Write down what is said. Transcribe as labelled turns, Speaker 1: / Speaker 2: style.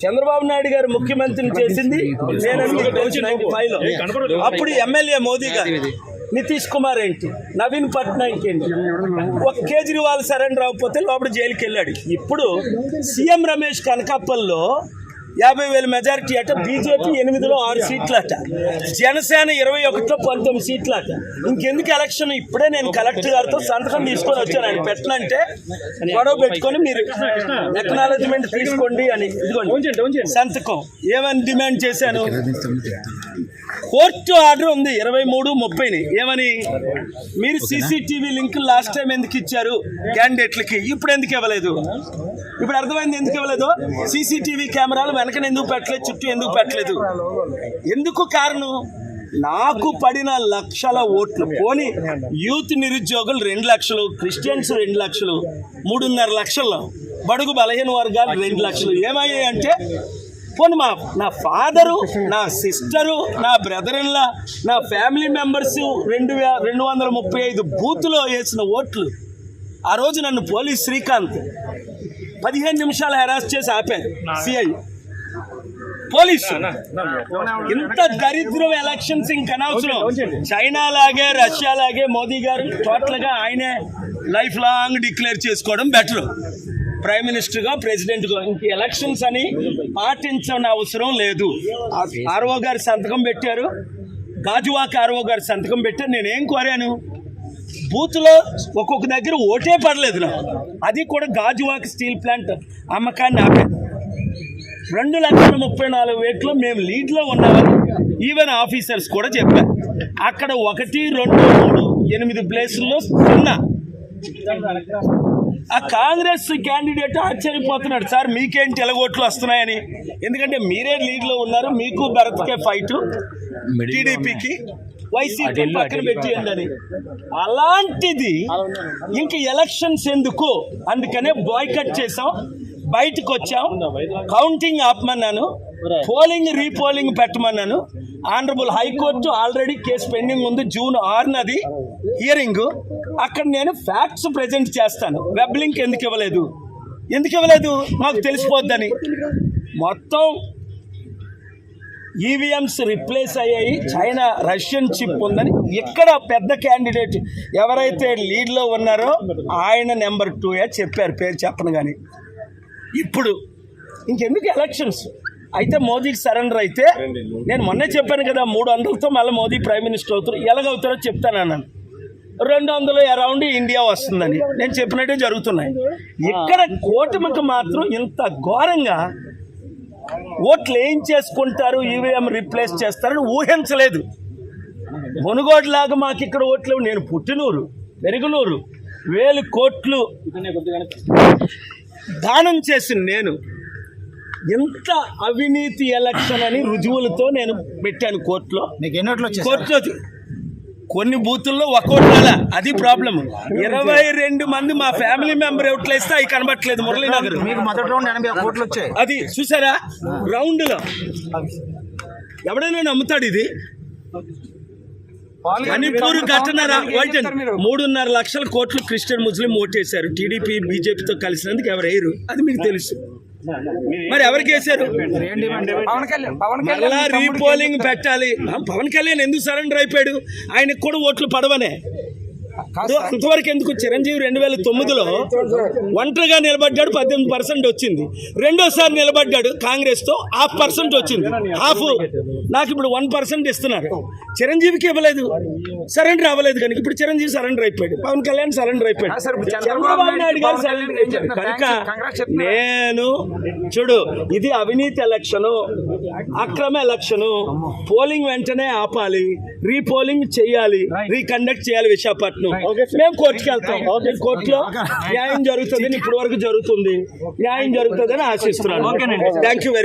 Speaker 1: చంద్రబాబు నాయుడు గారు ముఖ్యమంత్రిని చేసింది అప్పుడు ఎమ్మెల్యే మోదీ గారు, నితీష్ కుమార్ ఏంటి, నవీన్ పట్నాయక్ ఏంటి, ఒక కేజ్రీవాల్ సరెండర్ అవ్వకపోతే లోపల జైలుకి వెళ్ళాడు. ఇప్పుడు సీఎం రమేష్ కనకాపల్లో 50,000 మెజారిటీ అట, బీజేపీ 8లో 6 సీట్లు అట, జనసేన 21లో 19 సీట్లు అట. ఇంకెందుకు ఎలక్షన్? ఇప్పుడే నేను కలెక్టర్ గారితో సంతకం తీసుకొని వచ్చాను. ఆయన పెట్టనంటే గొడవ పెట్టుకొని మీరు ఎక్నాలజ్మెంట్ తీసుకోండి అని ఇదిగోండి సంతకం. ఏమని డిమాండ్ చేశాను? కోర్టు ఆర్డర్ ఉంది 23-30ని. ఏమని? మీరు సీసీటీవీ లింక్ లాస్ట్ టైం ఎందుకు ఇచ్చారు క్యాండిడేట్లకి, ఇప్పుడు ఎందుకు ఇవ్వలేదు? ఇప్పుడు అర్థమైంది ఎందుకు ఇవ్వలేదు. సీసీటీవీ కెమెరాలు వెనకన ఎందుకు పెట్టలేదు, చుట్టూ ఎందుకు పెట్టలేదు? ఎందుకు కారణం? నాకు పడిన లక్షల ఓట్లు పోనీ యూత్ నిరుద్యోగులు 2 లక్షలు, క్రిస్టియన్స్ 2 లక్షలు, 3.5 లక్షల్లో బడుగు బలహీన వర్గాలు 2 లక్షలు ఏమయ్యాయి అంటే, పోనీ నా ఫాదరు, నా సిస్టరు, నా బ్రదర్ ఇన్లా, నా ఫ్యామిలీ మెంబర్స్ 235 బూత్లో వేసిన ఓట్లు. ఆ రోజు నన్ను పోలీస్ శ్రీకాంత్ 15 నిమిషాలు హెరాస్ చేసి ఆపారు సిఐ పోలీసు. ఇంత దరిద్రం ఎలక్షన్స్ ఇంకనవసరం. చైనా లాగే రష్యా లాగే మోదీ గారు టోటల్గా ఆయనే లైఫ్ లాంగ్ డిక్లేర్ చేసుకోవడం బెటర్, ప్రైమ్ మినిస్టర్గా ప్రెసిడెంట్గా. ఇంక ఎలక్షన్స్ అని పాటించని అవసరం లేదు. ఆర్ఓ గారు సంతకం పెట్టారు, గాజువాక ఆర్ఓ గారు సంతకం పెట్టారు. నేనేం కోరాను? బూత్లో ఒక్కొక్క దగ్గర ఓటే పడలేదు నాకు. అది కూడా గాజువాక స్టీల్ ప్లాంట్ అమ్మకాన్ని ఆపారు. 2,34,000 మేము లీడ్లో ఉన్నామని ఈవెన్ ఆఫీసర్స్ కూడా చెప్పారు. అక్కడ 1, 2, 3, 8 ప్లేసుల్లో ఉన్నా. ఆ కాంగ్రెస్ క్యాండిడేట్ ఆశ్చర్యపోతున్నాడు, సార్ మీకేంటి ఎలగోట్లు వస్తున్నాయని. ఎందుకంటే మీరే లీడ్లో ఉన్నారు, మీకు భరత్కే ఫైటు, టీడీపీకి వైసీపీ పక్కన పెట్టియండి అని. అలాంటిది ఇంక ఎలక్షన్స్ ఎందుకు? అందుకనే బాయ్కట్ చేసాం, బయటకు వచ్చాం, కౌంటింగ్ ఆపమన్నాను, పోలింగ్ రీపోలింగ్ పెట్టమన్నాను. Honourable high court already case pending ఉంది, June 6 హియరింగ్. అక్కడ నేను ఫ్యాక్ట్స్ ప్రజెంట్ చేస్తాను. వెబ్ లింక్ ఎందుకు ఇవ్వలేదు మాకు తెలిసిపోద్దని. మొత్తం ఈవీఎంస్ రిప్లేస్ అయ్యాయి, చైనా రష్యన్ చిప్ ఉందని. ఇక్కడ పెద్ద క్యాండిడేట్ ఎవరైతే లీడ్లో ఉన్నారో ఆయన నెంబర్ 2 చెప్పారు, పేరు చెప్పను. కానీ ఇప్పుడు ఇంకెందుకు ఎలక్షన్స్? అయితే మోదీకి సరెండర్ అయితే, నేను మొన్నే చెప్పాను కదా 300తో మళ్ళీ మోదీ ప్రైమ్ మినిస్టర్ అవుతారు. ఎలాగవుతారో చెప్తానన్నాను. 200 అరౌండ్ ఇండియా వస్తుందని నేను చెప్పినట్టే జరుగుతున్నాయి. ఇక్కడ కూటమికి మాత్రం ఇంత ఘోరంగా ఓట్లు ఏం చేసుకుంటారు, ఈవీఎం రిప్లేస్ చేస్తారని ఊహించలేదు. మునుగోడులాగా మాకు ఇక్కడ ఓట్లు. నేను పుట్టినూరు, పెరుగునూరు, 1000 కోట్లు దానం చేసిన నేను. ఇంత అవినీతి ఎలక్షన్ అని రుజువులతో నేను పెట్టాను కోర్టులో. కోర్టులో కొన్ని బూతుల్లో 1 ఓటు రాలే, అది ప్రాబ్లం. 22 మంది మా ఫ్యామిలీ మెంబర్ ఓట్లు వేస్తే అవి కనబట్టలేదు. మురళీనగర్ అది చూసారా రౌండ్లో. ఎవడైనా నమ్ముతాడు ఇది? మణిపూర్ ఘటన 3.5 లక్షల కోట్లు క్రిస్టియన్ ముస్లిం ఓటేశారు. టీడీపీ బీజేపీతో కలిసినందుకు ఎవరు వేయరు, అది మీకు తెలుసు. మరి ఎవరికి వేశారు? మళ్ళా రీపోలింగ్ పెట్టాలి. పవన్ కళ్యాణ్ ఎందుకు సరెండర్ అయిపోయాడు? ఆయనకు కూడా ఓట్లు పడవనే. అంతవరకు ఎందుకు? చిరంజీవి 2009లో ఒంటరిగా నిలబడ్డాడు, 18% వచ్చింది. రెండోసారి నిలబడ్డాడు కాంగ్రెస్తో, 0.5% వచ్చింది. నాకు ఇప్పుడు 1% ఇస్తున్నారు. చిరంజీవికి ఇవ్వలేదు, సరెండర్ అవ్వలేదు. కనుక ఇప్పుడు చిరంజీవి సరెండర్ అయిపోయాడు, పవన్ కళ్యాణ్ సరెండర్ అయిపోయాడు, చంద్రబాబు నాయుడు గారు సరెండర్ అయిపోయాడు. కనుక నేను చూడు, ఇది అవినీతి ఎలక్షను, అక్రమ ఎలక్షను. పోలింగ్ వెంటనే ఆపాలి, రీపోలింగ్ చేయాలి, రీకండక్ట్ చేయాలి విశాఖపట్నం. మేము కోర్టుకి వెళ్తాం. కోర్టులో న్యాయం జరుగుతుందని ఇప్పటి వరకు జరుగుతుంది, న్యాయం జరుగుతుందని ఆశిస్తున్నాను. Thank you very